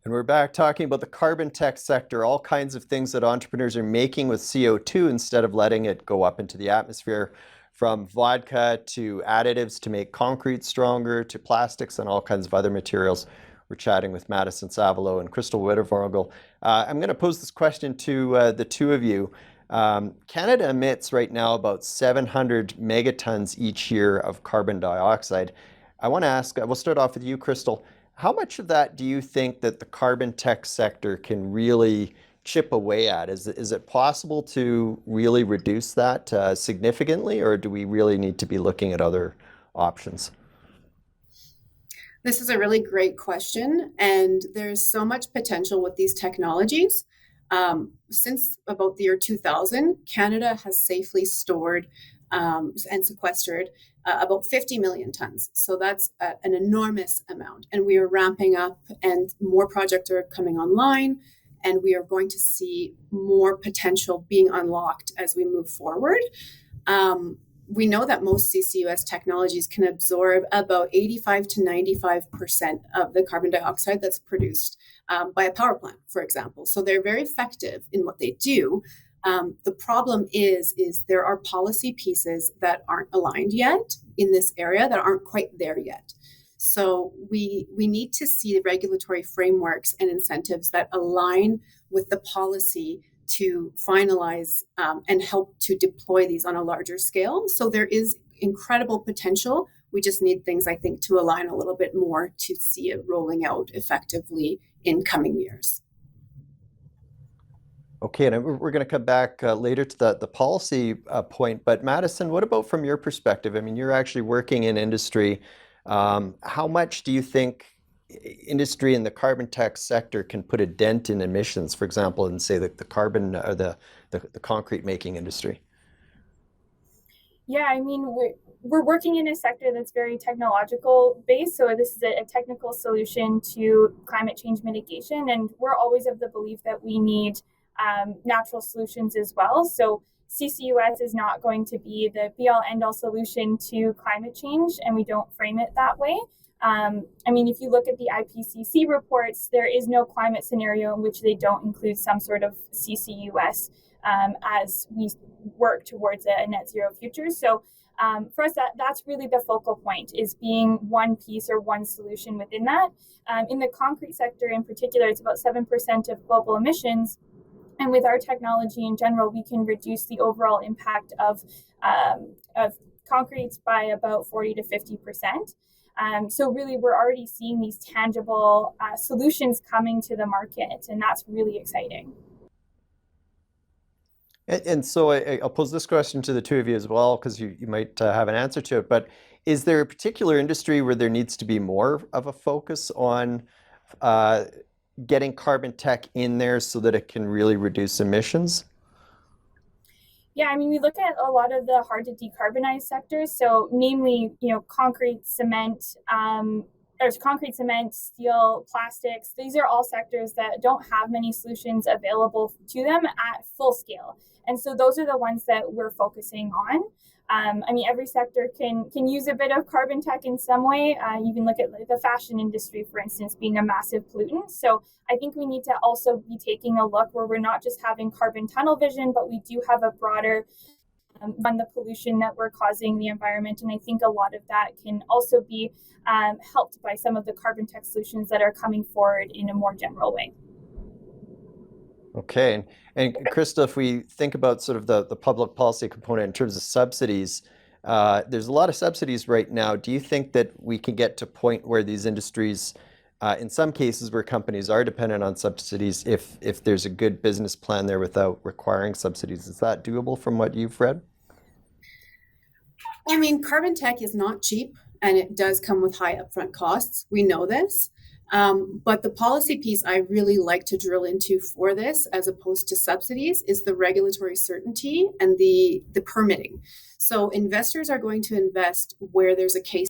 And we're back talking about the carbon tech sector, all kinds of things that entrepreneurs are making with CO2 instead of letting it go up into the atmosphere, from vodka to additives to make concrete stronger to plastics and all kinds of other materials. We're chatting with Madison Savilov and Krystle Wittevrongel. I'm going to pose this question to the two of you. Canada emits right now about 700 megatons each year of carbon dioxide. I want to ask, we'll start off with you, Krystle. How much of that do you think that the carbon tech sector can really chip away at? Is it possible to really reduce that significantly, or do we really need to be looking at other options? This is a really great question, and there's so much potential with these technologies. Since about the year 2000, Canada has safely stored and sequestered about 50 million tons. So that's an enormous amount. And we are ramping up, and more projects are coming online, and we are going to see more potential being unlocked as we move forward. We know that most CCUS technologies can absorb about 85 to 95% of the carbon dioxide that's produced by a power plant, for example. So they're very effective in what they do. The problem is there are policy pieces that aren't aligned yet in this area, that aren't quite there yet. So we need to see regulatory frameworks and incentives that align with the policy to finalize and help to deploy these on a larger scale. So there is incredible potential. We just need things, I think, to align a little bit more to see it rolling out effectively in coming years. Okay, and we're going to come back later to the policy point, but Madison, what about from your perspective? I mean, you're actually working in industry. How much do you think industry in the carbon tech sector can put a dent in emissions, for example, in say the carbon or the concrete making industry? Yeah, I mean, we're working in a sector that's very technological based. So this is a technical solution to climate change mitigation. And we're always of the belief that we need natural solutions as well. So CCUS is not going to be the be-all end-all solution to climate change, and we don't frame it that way. I mean, if you look at the IPCC reports, there is no climate scenario in which they don't include some sort of CCUS as we work towards a net zero future. So for us, that's really the focal point, is being one piece or one solution within that. In the concrete sector in particular, it's about 7% of global emissions. And with our technology in general, we can reduce the overall impact of concrete by about 40 to 50%. So really, we're already seeing these tangible solutions coming to the market, and that's really exciting. And so I'll pose this question to the two of you as well, because you might have an answer to it. But is there a particular industry where there needs to be more of a focus on getting carbon tech in there so that it can really reduce emissions? Yeah, I mean, we look at a lot of the hard to decarbonize sectors. So namely, concrete, cement, there's concrete, cement, steel, plastics. These are all sectors that don't have many solutions available to them at full scale. And so those are the ones that we're focusing on. I mean, every sector can use a bit of carbon tech in some way. You can look at the fashion industry, for instance, being a massive pollutant. So I think we need to also be taking a look where we're not just having carbon tunnel vision, but we do have a broader on the pollution that we're causing the environment. And I think a lot of that can also be helped by some of the carbon tech solutions that are coming forward in a more general way. Okay, and Krystle, if we think about sort of the public policy component in terms of subsidies, there's a lot of subsidies right now. Do you think that we can get to a point where these industries, in some cases where companies are dependent on subsidies, if there's a good business plan there without requiring subsidies, is that doable from what you've read? I mean, carbon tech is not cheap, and it does come with high upfront costs. We know this. But the policy piece I really like to drill into for this, as opposed to subsidies, is the regulatory certainty and the permitting. So investors are going to invest where there's a case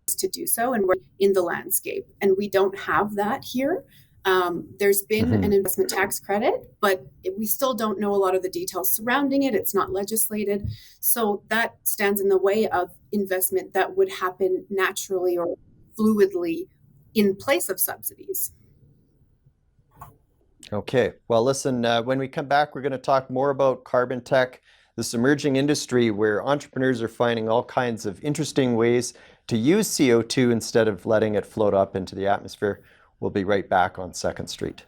to do so and where in the landscape. And we don't have that here. There's been an investment tax credit, but we still don't know a lot of the details surrounding it. It's not legislated. So that stands in the way of investment that would happen naturally or fluidly in place of subsidies. Okay, well, listen, when we come back, we're going to talk more about carbon tech, this emerging industry where entrepreneurs are finding all kinds of interesting ways to use CO2 instead of letting it float up into the atmosphere. We'll be right back on 2nd Street.